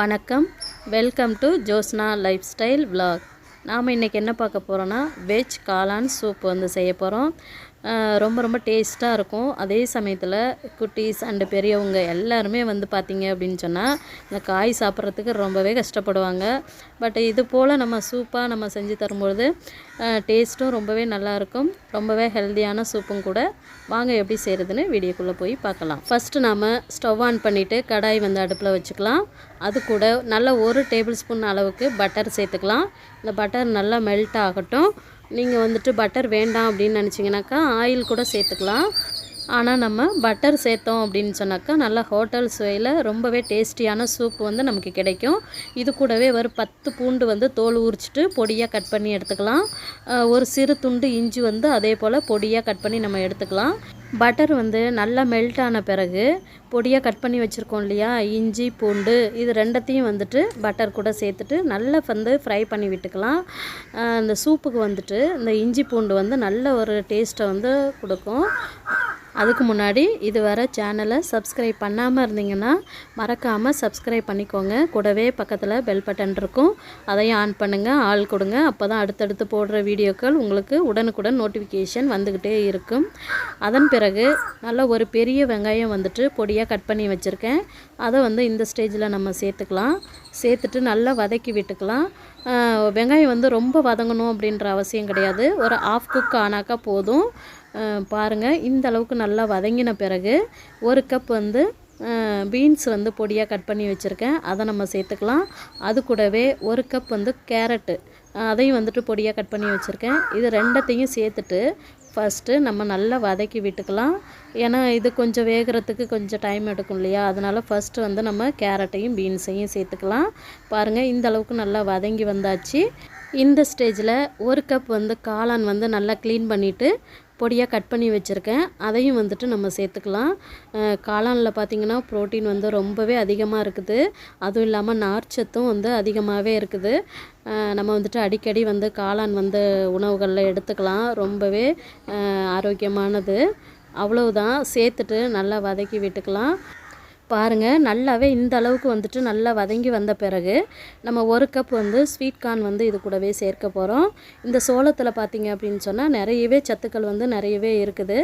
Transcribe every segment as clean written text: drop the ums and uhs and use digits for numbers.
வணக்கம், welcome to Joshna life style vlog. நாம் இன்றைக்கி என்ன பார்க்க போகிறோன்னா வெஜ் காளான் சூப் வந்து செய்ய போகிறோம். ரொம்ப டேஸ்ட்டாக இருக்கும். அதே சமயத்தில் குட்டீஸ் அண்டு பெரியவங்க எல்லாருமே வந்து பார்த்திங்க அப்படின்னு சொன்னால் இந்த காய் சாப்பிட்றதுக்கு ரொம்பவே கஷ்டப்படுவாங்க. பட் இது போல் நம்ம சூப்பாக நம்ம செஞ்சு தரும்பொழுது டேஸ்ட்டும் ரொம்பவே நல்லாயிருக்கும். ரொம்பவே ஹெல்த்தியான சூப்பும் கூட. வாங்க எப்படி செய்கிறதுன்னு வீடியோக்குள்ளே போய் பார்க்கலாம். ஃபஸ்ட்டு நாம் ஸ்டவ் ஆன் பண்ணிவிட்டு கடாய் வந்து அடுப்பில் வச்சுக்கலாம். அது கூட நல்ல 1 டேபிள் ஸ்பூன் அளவுக்கு பட்டர் சேர்த்துக்கலாம். இந்த பட்டர் நல்லா மெல்ட் ஆகட்டும். நீங்கள் வந்துட்டு பட்டர் வேண்டாம் அப்படின்னு நினச்சிங்கனாக்கா ஆயில் கூட சேர்த்துக்கலாம். ஆனால் நம்ம பட்டர் சேர்த்தோம் அப்படின்னு சொன்னாக்கா நல்லா ஹோட்டல் சுவையில் ரொம்பவே டேஸ்டியான சூப் வந்து நமக்கு கிடைக்கும். இது கூடவே ஒரு 10 பூண்டு வந்து தோல் உரிச்சிட்டு பொடியாக கட் பண்ணி எடுத்துக்கலாம். ஒரு சிறு துண்டு இஞ்சி வந்து அதே போல் பொடியாக கட் பண்ணி நம்ம எடுத்துக்கலாம். பட்டர் வந்து நல்லா மெல்ட் ஆன பிறகு பொடியாக கட் பண்ணி வச்சுருக்கோம் இல்லையா, இஞ்சி பூண்டு இது ரெண்டத்தையும் வந்துட்டு பட்டர் கூட சேர்த்துட்டு நல்லா வந்து ஃப்ரை பண்ணி விட்டுக்கலாம். இந்த சூப்புக்கு வந்துட்டு இந்த இஞ்சி பூண்டு வந்து நல்ல ஒரு டேஸ்ட்டை வந்து கொடுக்கும். அதுக்கு முன்னாடி இதுவரை சேனலை சப்ஸ்கிரைப் பண்ணாமல் இருந்தீங்கன்னா மறக்காமல் சப்ஸ்கிரைப் பண்ணிக்கோங்க. கூடவே பக்கத்தில் பெல் பட்டன் இருக்கும், அதையும் ஆன் பண்ணுங்கள், ஆள் கொடுங்க. அப்போ தான் அடுத்தடுத்து போடுற வீடியோக்கள் உங்களுக்கு உடனுக்குடன் நோட்டிஃபிகேஷன் வந்துக்கிட்டே இருக்கும். அதன் பிறகு நல்ல ஒரு பெரிய வெங்காயம் வந்துட்டு பொடியாக கட் பண்ணி வச்சுருக்கேன். அதை வந்து இந்த ஸ்டேஜில் நம்ம சேர்த்துக்கலாம். சேர்த்துட்டு நல்லா வதக்கி விட்டுக்கலாம். வெங்காயம் வந்து ரொம்ப வதங்கணும் அப்படின்ற அவசியம் கிடையாது. ஒரு ஆஃப் குக் ஆனாக்கா போதும். பாருங்கள், இந்த அளவுக்கு நல்லா வதங்கின பிறகு 1 கப் வந்து பீன்ஸ் வந்து பொடியாக கட் பண்ணி வச்சுருக்கேன். அதை நம்ம சேர்த்துக்கலாம். அது கூடவே 1 கப் வந்து கேரட்டு, அதையும் வந்துட்டு பொடியாக கட் பண்ணி வச்சுருக்கேன். இது ரெண்டத்தையும் சேர்த்துட்டு ஃபஸ்ட்டு நம்ம நல்லா வதக்கி விட்டுக்கலாம். ஏன்னா இது கொஞ்சம் வேகிறதுக்கு கொஞ்சம் டைம் எடுக்கும் இல்லையா, அதனால் ஃபஸ்ட்டு வந்து நம்ம கேரட்டையும் பீன்ஸையும் சேர்த்துக்கலாம். பாருங்கள், இந்த அளவுக்கு நல்லா வதங்கி வந்தாச்சு. இந்த ஸ்டேஜில் 1 கப் வந்து காளான் வந்து நல்லா க்ளீன் பண்ணிவிட்டு பொடியாக கட் பண்ணி வச்சுருக்கேன். அதையும் வந்துட்டு நம்ம சேர்த்துக்கலாம். காளானில் பார்த்திங்கன்னா ப்ரோட்டீன் வந்து ரொம்பவே அதிகமாக இருக்குது. அதுவும் இல்லாமல் நார்ச்சத்தும் வந்து அதிகமாகவே இருக்குது. நம்ம வந்துட்டு அடிக்கடி வந்து காளான் வந்து உணவுகளில் எடுத்துக்கலாம். ரொம்பவே ஆரோக்கியமானது. அவ்வளவுதான், சேர்த்துட்டு நல்லா வதக்கி விட்டுக்கலாம். பாருங்கள், நல்லாவே இந்த அளவுக்கு வந்துட்டு நல்லா வதங்கி வந்த பிறகு நம்ம 1 கப் வந்து ஸ்வீட் கார்ன் வந்து இது கூடவே சேர்க்க போகிறோம். இந்த சோளத்தில் பார்த்திங்க அப்படின்னு சொன்னால் நிறையவே சத்துக்கள் வந்து நிறையவே இருக்குது.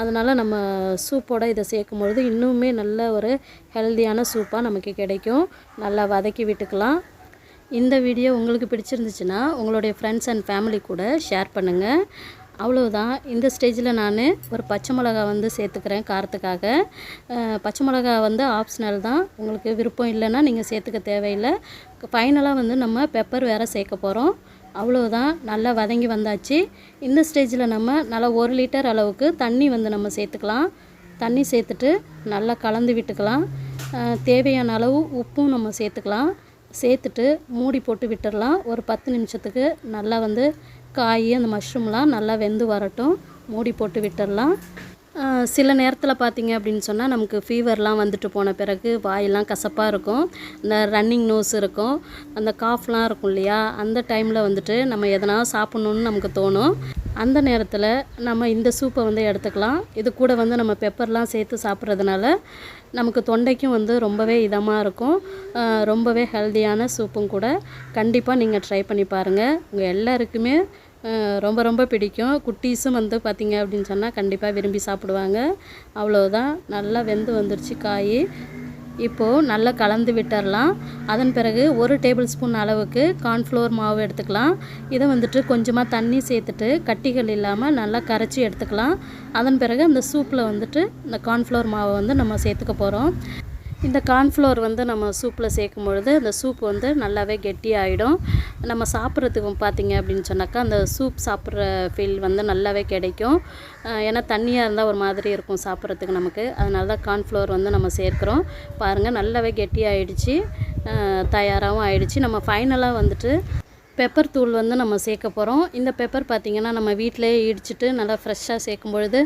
அதனால் நம்ம சூப்போடு இதை சேர்க்கும்பொழுது இன்னுமே நல்ல ஒரு ஹெல்த்தியான சூப்பாக நமக்கு கிடைக்கும். நல்லா வதக்கி விட்டுக்கலாம். இந்த வீடியோ உங்களுக்கு பிடிச்சிருந்துச்சுன்னா உங்களுடைய ஃப்ரெண்ட்ஸ் அண்ட் ஃபேமிலி கூட ஷேர் பண்ணுங்கள். அவ்வளோதான். இந்த ஸ்டேஜில் நான் ஒரு பச்சை மிளகா வந்து சேர்த்துக்கிறேன் காரத்துக்காக. பச்சை மிளகா வந்து ஆப்ஷனல் தான், உங்களுக்கு விருப்பம் இல்லைன்னா நீங்கள் சேர்த்துக்க தேவையில்லை. ஃபைனலாக வந்து நம்ம பெப்பர் வேறு சேர்க்க போகிறோம். அவ்வளோதான், நல்லா வதங்கி வந்தாச்சு. இந்த ஸ்டேஜில் நம்ம நல்லா 1 லிட்டர் அளவுக்கு தண்ணி வந்து நம்ம சேர்த்துக்கலாம். தண்ணி சேர்த்துட்டு நல்லா கலந்து விட்டுக்கலாம். தேவையான அளவு உப்பும் நம்ம சேர்த்துக்கலாம். சேர்த்துட்டு மூடி போட்டு விட்டுடலாம். ஒரு 10 நிமிஷத்துக்கு நல்லா வந்து காய் அந்த மஷ்ரூம்லாம் நல்லா வெந்து வரட்டும். மூடி போட்டு விட்டுடலாம். சில நேரத்தில் பார்த்திங்க அப்படின்னு சொன்னால் நமக்கு ஃபீவர்லாம் வந்துட்டு போன பிறகு வாயெல்லாம் கசப்பாக இருக்கும், இந்த ரன்னிங் நோஸ் இருக்கும், அந்த காஃப்லாம் இருக்கும் இல்லையா, அந்த டைமில் வந்துட்டு நம்ம எதனா சாப்பிட்ணுன்னு நமக்கு தோணும். அந்த நேரத்தில் நம்ம இந்த சூப்பை வந்து எடுத்துக்கலாம். இது கூட வந்து நம்ம பெப்பர்லாம் சேர்த்து சாப்பிட்றதுனால நமக்கு தொண்டைக்கும் வந்து ரொம்பவே இதமாக இருக்கும். ரொம்பவே ஹெல்த்தியான சூப்பும் கூட. கண்டிப்பாக நீங்கள் ட்ரை பண்ணி பாருங்கள். உங்கள் எல்லாருக்குமே ரொம்ப பிடிக்கும். குட்டீஸும் வந்து பார்த்திங்க அப்படின்னு சொன்னால் கண்டிப்பாக விரும்பி சாப்பிடுவாங்க. அவ்வளோதான், நல்லா வெந்து வந்துருச்சு காய். இப்போது நல்லா கலந்து விட்டுடலாம். அதன் பிறகு 1 டேபிள் ஸ்பூன் அளவுக்கு கார்ன்ஃப்ளவர் மாவு எடுத்துக்கலாம். இதை வந்துட்டு கொஞ்சமாக தண்ணி சேர்த்துட்டு கட்டிகள் இல்லாமல் நல்லா கரைச்சி எடுத்துக்கலாம். அதன் பிறகு அந்த சூப்பில் வந்துட்டு இந்த கார்ன்ஃப்ளவர் மாவை வந்து நம்ம சேர்த்துக்க போகிறோம். இந்த கார்ன்ஃப்ளவர் வந்து நம்ம சூப்பில் சேர்க்கும் பொழுது அந்த சூப் வந்து நல்லாவே கெட்டியாகிடும். நம்ம சாப்பிட்றதுக்கு பார்த்திங்க அப்படின்னு சொன்னாக்கா அந்த சூப் சாப்பிட்ற ஃபீல் வந்து நல்லாவே கிடைக்கும். ஏன்னா தண்ணியாக இருந்தால் ஒரு மாதிரி இருக்கும் சாப்பிட்றதுக்கு நமக்கு. அதனால தான் கார்ன்ஃப்ளவர் வந்து நம்ம சேர்க்குறோம். பாருங்கள், நல்லாவே கெட்டியாகிடுச்சு, தயாராகவும் ஆகிடுச்சு. நம்ம ஃபைனலாக வந்துட்டு பெப்பர் தூள் வந்து நம்ம சேர்க்க போகிறோம். இந்த பெப்பர் பார்த்திங்கன்னா நம்ம வீட்டிலே இடிச்சிட்டு நல்லா ஃப்ரெஷ்ஷாக சேர்க்கும் பொழுது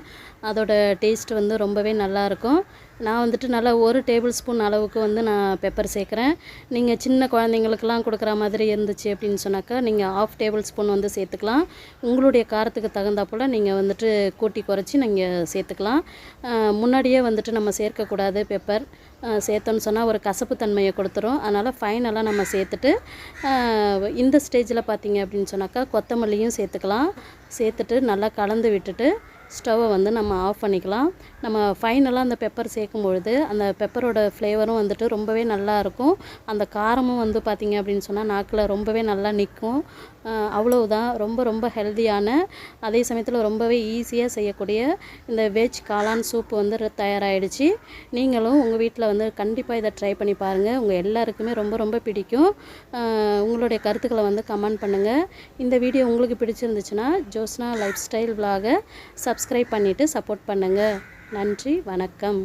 அதோட டேஸ்ட் வந்து ரொம்பவே நல்லாயிருக்கும். நான் வந்துட்டு நல்லா 1 டேபிள் ஸ்பூன் அளவுக்கு வந்து நான் பெப்பர் சேர்க்குறேன். நீங்கள் சின்ன குழந்தைங்களுக்கெல்லாம் கொடுக்குற மாதிரி இருந்துச்சு அப்படின்னு சொன்னாக்கா நீங்கள் 1/2 டேபிள் ஸ்பூன் வந்து சேர்த்துக்கலாம். உங்களுடைய காரத்துக்கு தகுந்தாப்போல் நீங்கள் வந்துட்டு கூட்டி குறைச்சி நீங்கள் சேர்த்துக்கலாம். முன்னாடியே வந்துட்டு நம்ம சேர்க்கக்கூடாது பெப்பர். சேர்த்தோன்னு சொன்னால் ஒரு கசப்பு தன்மையை கொடுத்துரும். அதனால் ஃபைனலாக நம்ம சேர்த்துட்டு இந்த ஸ்டேஜில் பார்த்தீங்க அப்படின்னு சொன்னாக்கா கொத்தமல்லியும் சேர்த்துக்கலாம். சேர்த்துட்டு நல்லா கலந்து விட்டுட்டு ஸ்டவ்வை வந்து நம்ம ஆஃப் பண்ணிக்கலாம். நம்ம ஃபைனலாக அந்த பெப்பர் சேர்க்கும்பொழுது அந்த பெப்பரோட ஃப்ளேவரும் வந்துட்டு ரொம்பவே நல்லாயிருக்கும். அந்த காரமும் வந்து பார்த்திங்க அப்படின்னு சொன்னால் நாக்கில் ரொம்பவே நல்லா நிற்கும். அவ்வளவுதான். ரொம்ப ரொம்ப ஹெல்தியான, அதே சமயத்தில் ரொம்பவே ஈஸியாக செய்யக்கூடிய இந்த வெஜ் காளான் சூப் வந்து தயாராகிடுச்சு. நீங்களும் உங்கள் வீட்டில் வந்து கண்டிப்பாக இதை ட்ரை பண்ணி பாருங்கள். உங்கள் எல்லாருக்குமே ரொம்ப ரொம்ப பிடிக்கும். உங்களுடைய கருத்துக்களை வந்து கமெண்ட் பண்ணுங்கள். இந்த வீடியோ உங்களுக்கு பிடிச்சிருந்துச்சுன்னா ஜோஸ்னா லைஃப் ஸ்டைல் விலாகை சப்ஸ்கிரைப் பண்ணிவிட்டு சப்போர்ட் பண்ணுங்கள். நன்றி, வணக்கம்.